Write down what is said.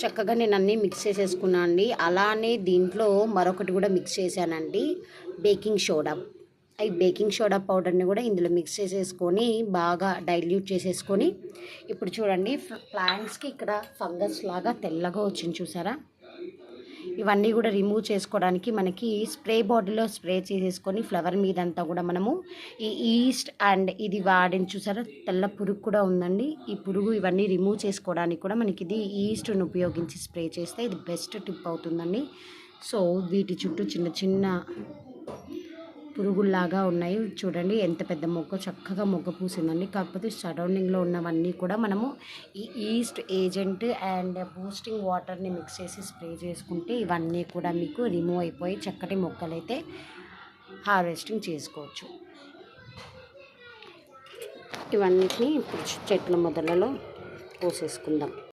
చక్కగా నేను అన్నీ మిక్స్ చేసేసుకున్నాను అండి. అలానే దీంట్లో మరొకటి కూడా మిక్స్ చేశానండి, బేకింగ్ సోడా. ఈ బేకింగ్ సోడా పౌడర్ని కూడా ఇందులో మిక్స్ చేసేసుకొని బాగా డైల్యూట్ చేసేసుకొని, ఇప్పుడు చూడండి ప్లాంట్స్కి ఇక్కడ ఫంగస్ లాగా తెల్లగా వచ్చింది చూసారా. ఇవన్నీ కూడా రిమూవ్ చేసుకోవడానికి మనకి స్ప్రే బాటిల్లో స్ప్రే చేసేసుకొని ఫ్లవర్ మీదంతా కూడా మనము ఈ ఈస్ట్ అండ్ ఇది వాడిని చూసారా, తెల్ల పురుగు కూడా ఉందండి. ఈ పురుగు ఇవన్నీ రిమూవ్ చేసుకోవడానికి కూడా మనకి ఇది ఈస్ట్ను ఉపయోగించి స్ప్రే చేస్తే ఇది బెస్ట్ టిప్ అవుతుందండి. సో వీటి చుట్టూ చిన్న చిన్న పురుగుల్లాగా ఉన్నాయి చూడండి, ఎంత పెద్ద మొక్క, చక్కగా మొగ్గ పూసిందండి. కాకపోతే సరౌండింగ్లో ఉన్నవన్నీ కూడా మనము ఈ ఈస్ట్ ఏజెంట్ అండ్ బూస్టింగ్ వాటర్ని మిక్స్ చేసి స్ప్రే చేసుకుంటే ఇవన్నీ కూడా మీకు రిమూవ్ అయిపోయి చక్కటి మొక్కలైతే హార్వెస్టింగ్ చేసుకోవచ్చు. ఇవన్నిటిని ఇప్పుడు చెట్ల మొదలలో పోసేసుకుందాం.